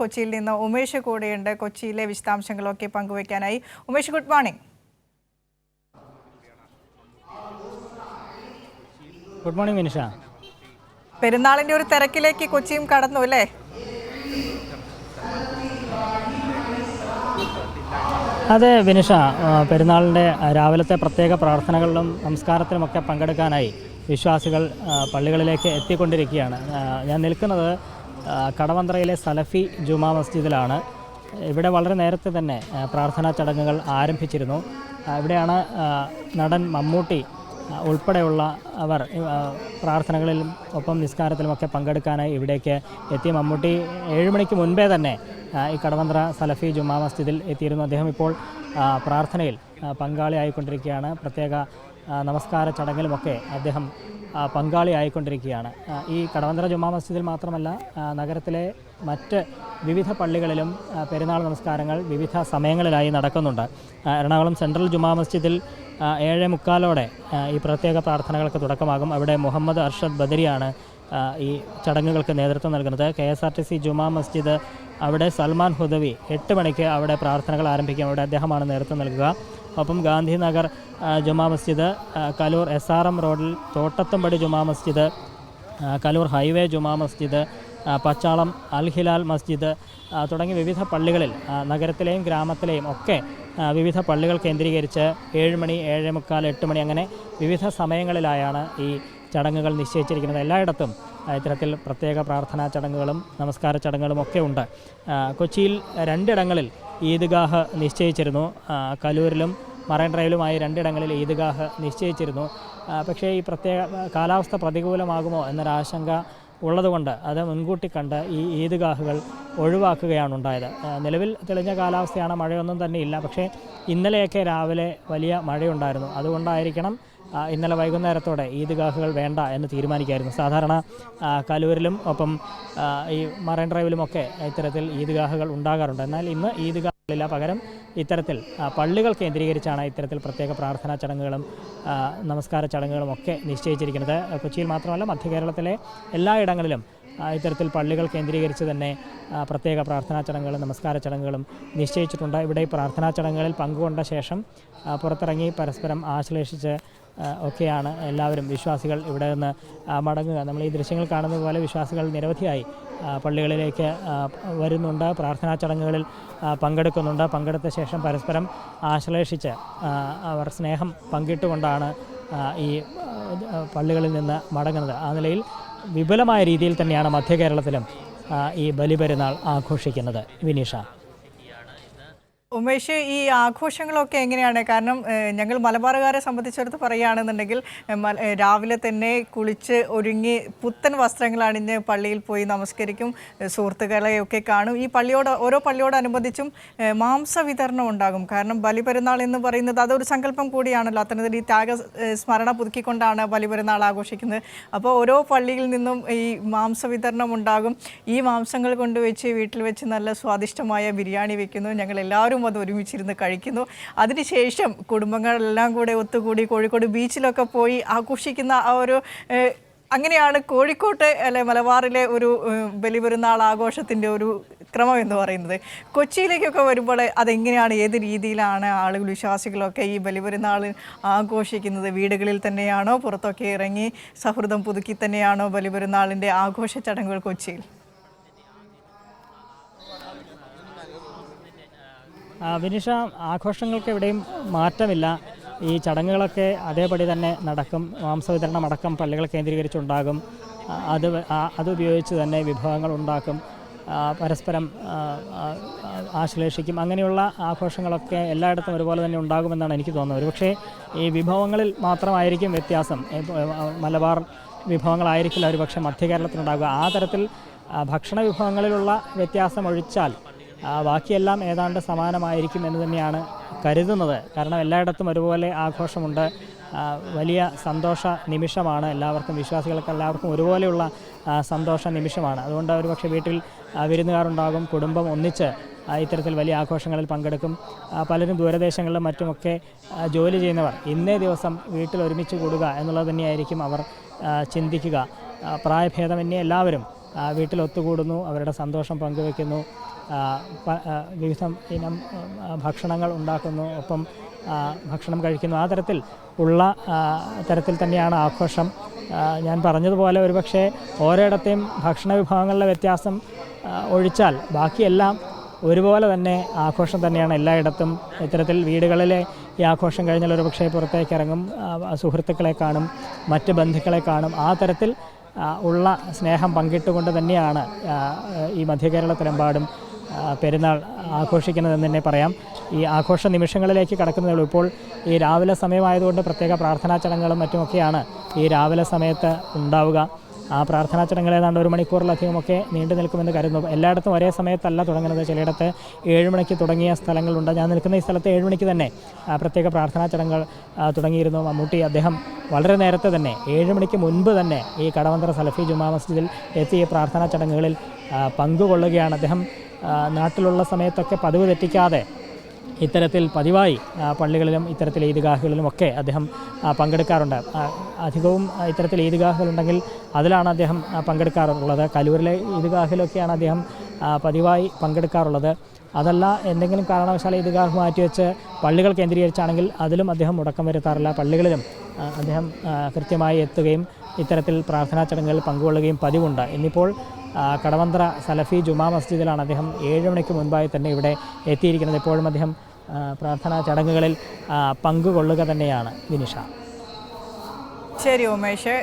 കൊച്ചിയിൽ നിന്ന് ഉമേഷ് കൂടെയുണ്ട്. കൊച്ചിയിലെ വിശദാംശങ്ങളൊക്കെ പങ്കുവയ്ക്കാനായി. Umesh, good morning. Good morning Vinisha. പെരുന്നാളിന്റെ ഒരു തിരക്കിലേക്ക് കൊച്ചിയും കടന്നു അല്ലേ? അതെ വിനിഷ, പെരുന്നാളിൻ്റെ രാവിലത്തെ പ്രത്യേക പ്രാർത്ഥനകളിലും നമസ്കാരത്തിലുമൊക്കെ പങ്കെടുക്കാനായി വിശ്വാസികൾ പള്ളികളിലേക്ക് എത്തിക്കൊണ്ടിരിക്കുകയാണ്. ഞാൻ നിൽക്കുന്നത് കടവന്ത്രയിലെ സലഫി ജുമാ മസ്ജിദിലാണ്. ഇവിടെ വളരെ നേരത്തെ തന്നെ പ്രാർത്ഥനാ ചടങ്ങുകൾ ആരംഭിച്ചിരുന്നു. ഇവിടെയാണ് നടൻ മമ്മൂട്ടി ഉൾപ്പെടെയുള്ള അവർ പ്രാർത്ഥനകളിലും ഒപ്പം നിസ്കാരത്തിലുമൊക്കെ പങ്കെടുക്കാനായി ഇവിടേക്ക് എത്തി. മമ്മൂട്ടി 7 മണിക്ക് മുൻപേ തന്നെ ഈ കടവന്ത്ര സലഫി ജുമാ മസ്ജിദിൽ എത്തിയിരുന്നു. അദ്ദേഹം ഇപ്പോൾ പ്രാർത്ഥനയിൽ പങ്കാളിയായിക്കൊണ്ടിരിക്കുകയാണ്. പ്രത്യേക നമസ്കാര ചടങ്ങിലുമൊക്കെ അദ്ദേഹം പങ്കാളിയായിക്കൊണ്ടിരിക്കുകയാണ്. ഈ കടവന്ത്ര ജുമാ മസ്ജിദിൽ മാത്രമല്ല, നഗരത്തിലെ മറ്റ് വിവിധ പള്ളികളിലും പെരുന്നാൾ നമസ്കാരങ്ങൾ വിവിധ സമയങ്ങളിലായി നടക്കുന്നുണ്ട്. എറണാകുളം സെൻട്രൽ ജുമാ മസ്ജിദിൽ 7:45 ഈ പ്രത്യേക പ്രാർത്ഥനകൾക്ക് തുടക്കമാകും. അവിടെ മുഹമ്മദ് അർഷദ് ബദരിയാണ് ഈ ചടങ്ങുകൾക്ക് നേതൃത്വം നൽകുന്നത്. KSRTC ജുമാ മസ്ജിദ്, അവിടെ സൽമാൻ ഹുദവി 8 മണിക്ക് അവിടെ പ്രാർത്ഥനകൾ ആരംഭിക്കും. അവിടെ അദ്ദേഹമാണ് നേതൃത്വം നൽകുക. ഒപ്പം ഗാന്ധിനഗർ ജുമാ മസ്ജിദ്, കലൂർ SRM റോഡിൽ തോട്ടത്തുംപടി ജുമാ മസ്ജിദ്, കലൂർ ഹൈവേ ജുമാ മസ്ജിദ്, പച്ചാളം അൽ ഹിലാൽ മസ്ജിദ് തുടങ്ങി വിവിധ പള്ളികളിൽ നഗരത്തിലെയും ഗ്രാമത്തിലെയും ഒക്കെ വിവിധ പള്ളികൾ കേന്ദ്രീകരിച്ച് 7 മണി, 7:45, 8 മണി അങ്ങനെ വിവിധ സമയങ്ങളിലായാണ് ഈ ചടങ്ങുകൾ നിശ്ചയിച്ചിരിക്കുന്നത്. എല്ലായിടത്തും ഇത്തരത്തിൽ പ്രത്യേക പ്രാർത്ഥനാ ചടങ്ങുകളും നമസ്കാര ചടങ്ങുകളും ഒക്കെ ഉണ്ട്. കൊച്ചിയിൽ 2 ഇടങ്ങളിൽ ഈദ്ഗാഹ് നിശ്ചയിച്ചിരുന്നു. കലൂരിലും മറൈൻ ഡ്രൈവിലുമായി 2 ഇടങ്ങളിൽ ഈദ്ഗാഹ് നിശ്ചയിച്ചിരുന്നു. പക്ഷേ ഈ പ്രത്യേക കാലാവസ്ഥ പ്രതികൂലമാകുമോ എന്നൊരാശങ്ക ഉള്ളതുകൊണ്ട് അത് മുൻകൂട്ടി കണ്ട് ഈ ഈദ്ഗാഹുകൾ ഒഴിവാക്കുകയാണ് ഉണ്ടായത്. നിലവിൽ തെളിഞ്ഞ കാലാവസ്ഥയാണ്, മഴയൊന്നും തന്നെ ഇല്ല. പക്ഷേ ഇന്നലെയൊക്കെ രാവിലെ വലിയ മഴയുണ്ടായിരുന്നു. അതുകൊണ്ടായിരിക്കണം ഇന്നലെ വൈകുന്നേരത്തോടെ ഈദ്ഗാഹുകൾ വേണ്ട എന്ന് തീരുമാനിക്കായിരുന്നു. സാധാരണ കലൂരിലും ഒപ്പം ഈ മറൈൻ ഡ്രൈവിലുമൊക്കെ ഇത്തരത്തിൽ ഈദ്ഗാഹുകൾ ഉണ്ടാകാറുണ്ട്. എന്നാൽ ഇന്ന് ഈദ്ഗാഹുകളില്ല. പകരം ഇത്തരത്തിൽ പള്ളികൾ കേന്ദ്രീകരിച്ചാണ് ഇത്തരത്തിൽ പ്രത്യേക പ്രാർത്ഥനാ ചടങ്ങുകളും നമസ്കാര ചടങ്ങുകളും ഒക്കെ നിശ്ചയിച്ചിരിക്കുന്നത്. കൊച്ചിയിൽ മാത്രമല്ല, മധ്യ കേരളത്തിലെ എല്ലായിടങ്ങളിലും ഇത്തരത്തിൽ പള്ളികൾ കേന്ദ്രീകരിച്ച് തന്നെ പ്രത്യേക പ്രാർത്ഥനാ ചടങ്ങുകളും നമസ്കാര ചടങ്ങുകളും നിശ്ചയിച്ചിട്ടുണ്ട്. ഇവിടെ ഈ പ്രാർത്ഥനാ ചടങ്ങുകളിൽ പങ്കുകൊണ്ട ശേഷം പുറത്തിറങ്ങി പരസ്പരം ആശ്ലേഷിച്ച് ഒക്കെയാണ് എല്ലാവരും വിശ്വാസികൾ ഇവിടെ നിന്ന് മടങ്ങുക. നമ്മൾ ഈ ദൃശ്യങ്ങൾ കാണുന്നത് പോലെ വിശ്വാസികൾ നിരവധിയായി പള്ളികളിലേക്ക് വരുന്നുണ്ട്, പ്രാർത്ഥനാ ചടങ്ങുകളിൽ പങ്കെടുക്കുന്നുണ്ട്. പങ്കെടുത്ത ശേഷം പരസ്പരം ആശ്ലേഷിച്ച് അവർ സ്നേഹം പങ്കിട്ടുകൊണ്ടാണ് ഈ പള്ളികളിൽ നിന്ന് മടങ്ങുന്നത്. ആ നിലയിൽ വിപുലമായ രീതിയിൽ തന്നെയാണ് മധ്യ കേരളത്തിലും ഈ ബലിപെരുന്നാൾ ആഘോഷിക്കുന്നത്. വിനീഷ. ഉമേഷ്, ഈ ആഘോഷങ്ങളൊക്കെ എങ്ങനെയാണ്? കാരണം ഞങ്ങൾ മലബാറുകാരെ സംബന്ധിച്ചിടത്ത് പറയുകയാണെന്നുണ്ടെങ്കിൽ രാവിലെ തന്നെ കുളിച്ച് ഒരുങ്ങി പുത്തൻ വസ്ത്രങ്ങൾ അണിഞ്ഞ് പള്ളിയിൽ പോയി നമസ്കരിക്കും, സുഹൃത്തുക്കളെയൊക്കെ കാണും. ഈ ഓരോ പള്ളിയോടനുബന്ധിച്ചും മാംസ വിതരണം ഉണ്ടാകും. കാരണം ബലിപെരുന്നാൾ എന്ന് പറയുന്നത് അതൊരു സങ്കല്പം കൂടിയാണല്ലോ. അത്തരത്തിൽ ഈ ത്യാഗ സ്മരണ പുതുക്കിക്കൊണ്ടാണ് ബലിപെരുന്നാൾ ആഘോഷിക്കുന്നത്. അപ്പോൾ ഓരോ പള്ളിയിൽ നിന്നും ഈ മാംസ വിതരണം ഉണ്ടാകും. ഈ മാംസങ്ങൾ കൊണ്ടുവച്ച് വീട്ടിൽ വെച്ച് നല്ല സ്വാദിഷ്ടമായ ബിരിയാണി വെക്കുന്നു. ഞങ്ങൾ എല്ലാവരും അത് ഒരുമിച്ചിരുന്ന് കഴിക്കുന്നു. അതിനുശേഷം കുടുംബങ്ങളെല്ലാം കൂടെ ഒത്തുകൂടി കോഴിക്കോട് ബീച്ചിലൊക്കെ പോയി ആഘോഷിക്കുന്ന ആ ഒരു അങ്ങനെയാണ് കോഴിക്കോട്ടെ അല്ലെ മലബാറിലെ ഒരു ബലിപെരുന്നാൾ ആഘോഷത്തിൻ്റെ ഒരു ക്രമം എന്ന് പറയുന്നത്. കൊച്ചിയിലേക്കൊക്കെ വരുമ്പോൾ അതെങ്ങനെയാണ്, ഏത് രീതിയിലാണ് ആളുകൾ വിശ്വാസികളൊക്കെ ഈ ബലിപെരുന്നാൾ ആഘോഷിക്കുന്നത്? വീടുകളിൽ തന്നെയാണോ, പുറത്തൊക്കെ ഇറങ്ങി സൗഹൃദം പുതുക്കി തന്നെയാണോ ബലിപെരുന്നാളിൻ്റെ ആഘോഷ ചടങ്ങുകൾ കൊച്ചിയിൽ? വിനിഷ, ആഘോഷങ്ങൾക്ക് എവിടെയും മാറ്റമില്ല. ഈ ചടങ്ങുകളൊക്കെ അതേപടി തന്നെ നടക്കും. മാംസവിതരണം അടക്കം പള്ളികൾ കേന്ദ്രീകരിച്ചുണ്ടാകും. അതുപയോഗിച്ച് തന്നെ വിഭവങ്ങൾ ഉണ്ടാക്കും, പരസ്പരം ആശ്ലേഷിക്കും. അങ്ങനെയുള്ള ആഘോഷങ്ങളൊക്കെ എല്ലായിടത്തും ഒരുപോലെ തന്നെ ഉണ്ടാകുമെന്നാണ് എനിക്ക് തോന്നുന്നത്. ഒരുപക്ഷേ ഈ വിഭവങ്ങളിൽ മാത്രമായിരിക്കും വ്യത്യാസം. മലബാർ വിഭവങ്ങളായിരിക്കില്ല ഒരുപക്ഷെ മധ്യ കേരളത്തിലുണ്ടാകുക. ആ തരത്തിൽ ഭക്ഷണ വിഭവങ്ങളിലുള്ള വ്യത്യാസം ഒഴിച്ചാൽ ബാക്കിയെല്ലാം ഏതാണ്ട് സമാനമായിരിക്കും എന്ന് തന്നെയാണ് കരുതുന്നത്. കാരണം എല്ലായിടത്തും ഒരുപോലെ ആഘോഷമുണ്ട്. വലിയ സന്തോഷ നിമിഷമാണ് എല്ലാവർക്കും, വിശ്വാസികൾക്ക് എല്ലാവർക്കും ഒരുപോലെയുള്ള സന്തോഷ നിമിഷമാണ്. അതുകൊണ്ട് ഒരുപക്ഷെ വീട്ടിൽ വിരുന്നുകാരുണ്ടാകും, കുടുംബം ഒന്നിച്ച് ഇത്തരത്തിൽ വലിയ ആഘോഷങ്ങളിൽ പങ്കെടുക്കും. പലരും ദൂരദേശങ്ങളിലും മറ്റുമൊക്കെ ജോലി ചെയ്യുന്നവർ ഇന്നേ ദിവസം വീട്ടിൽ ഒരുമിച്ച് കൂടുക എന്നുള്ളത് തന്നെയായിരിക്കും അവർ ചിന്തിക്കുക. പ്രായഭേദമന്യേ എല്ലാവരും വീട്ടിൽ ഒത്തുകൂടുന്നു, അവരുടെ സന്തോഷം പങ്കുവയ്ക്കുന്നു, വിവിധ ഇനം ഭക്ഷണങ്ങൾ ഉണ്ടാക്കുന്നു, ഒപ്പം ഭക്ഷണം കഴിക്കുന്നു. ആ തരത്തിൽ ഉള്ള തരത്തിൽ തന്നെയാണ് ആഘോഷം. ഞാൻ പറഞ്ഞതുപോലെ ഒരുപക്ഷെ ഓരോയിടത്തെയും ഭക്ഷണ വിഭവങ്ങളുടെ വ്യത്യാസം ഒഴിച്ചാൽ ബാക്കിയെല്ലാം ഒരുപോലെ തന്നെ ആഘോഷം തന്നെയാണ് എല്ലായിടത്തും. ഇത്തരത്തിൽ വീടുകളിലെ ഈ ആഘോഷം കഴിഞ്ഞാൽ ഒരുപക്ഷെ പുറത്തേക്ക് ഇറങ്ങും, സുഹൃത്തുക്കളെ കാണും, മറ്റ് ബന്ധുക്കളെ കാണും. ആ തരത്തിൽ ഉള്ള സ്നേഹം പങ്കിട്ടുകൊണ്ട് തന്നെയാണ് ഈ മധ്യകേരളത്തിലെമ്പാടും പെരുന്നാൾ ആഘോഷിക്കുന്നതെന്ന് തന്നെ പറയാം. ഈ ആഘോഷ നിമിഷങ്ങളിലേക്ക് കടക്കുന്നതേ ഇപ്പോൾ ഈ രാവിലെ സമയമായതുകൊണ്ട് പ്രത്യേക പ്രാർത്ഥനാ ചടങ്ങുകളും മറ്റുമൊക്കെയാണ് ഈ രാവിലെ സമയത്ത് ഉണ്ടാവുക. ആ പ്രാർത്ഥനാ ചടങ്ങുകൾ ഏതാണ്ട് 1 മണിക്കൂറിലധികമൊക്കെ നീണ്ടു നിൽക്കുമെന്ന് കരുതുന്നു. എല്ലായിടത്തും ഒരേ സമയത്തല്ല തുടങ്ങുന്നത്. ചിലയിടത്ത് 7 മണിക്ക് തുടങ്ങിയ സ്ഥലങ്ങളുണ്ട്. ഞാൻ നിൽക്കുന്ന ഈ സ്ഥലത്ത് 7 മണിക്ക് തന്നെ പ്രത്യേക പ്രാർത്ഥനാ ചടങ്ങുകൾ തുടങ്ങിയിരുന്നു. മമ്മൂട്ടി അദ്ദേഹം വളരെ നേരത്തെ തന്നെ 7 മണിക്ക് മുൻപ് തന്നെ ഈ കടവന്ത്ര സലഫി ജുമാ മസ്ജിദിൽ എത്തി പ്രാർത്ഥനാ ചടങ്ങുകളിൽ പങ്കുകൊള്ളുകയാണ്. അദ്ദേഹം നാട്ടിലുള്ള സമയത്തൊക്കെ പതിവ് തെറ്റിക്കാതെ ഇത്തരത്തിൽ പതിവായി പള്ളികളിലും ഇത്തരത്തിൽ ഈദ്ഗാഹുകളിലുമൊക്കെ അദ്ദേഹം പങ്കെടുക്കാറുണ്ട്. അധികവും ഇത്തരത്തിൽ ഈദ്ഗാഹുകളുണ്ടെങ്കിൽ അതിലാണ് അദ്ദേഹം പങ്കെടുക്കാറുള്ളത്. കലൂരിലെ ഈദ്ഗാഹിലൊക്കെയാണ് അദ്ദേഹം പതിവായി പങ്കെടുക്കാറുള്ളത്. അതല്ല എന്തെങ്കിലും കാരണവശാൽ ഈദ്ഗാഹ് മാറ്റിവെച്ച് പള്ളികൾ കേന്ദ്രീകരിച്ചാണെങ്കിൽ അതിലും അദ്ദേഹം മുടക്കം വരുത്താറില്ല. പള്ളികളിലും അദ്ദേഹം കൃത്യമായി എത്തുകയും ഇത്തരത്തിൽ പ്രാർത്ഥനാ ചടങ്ങുകളിൽ പങ്കുകൊള്ളുകയും പതിവുണ്ട്. ഇന്നിപ്പോൾ കടവന്ത്ര സലഫി ജുമാ മസ്ജിദിലാണ് അദ്ദേഹം 7 മണിക്ക് മുൻപായി തന്നെ ഇവിടെ എത്തിയിരിക്കുന്നത്. ഇപ്പോഴും അദ്ദേഹം പ്രാർത്ഥനാ ചടങ്ങുകളിൽ പങ്കുകൊള്ളുക തന്നെയാണ്. വിനിഷ. ശരി ഉമേഷ്.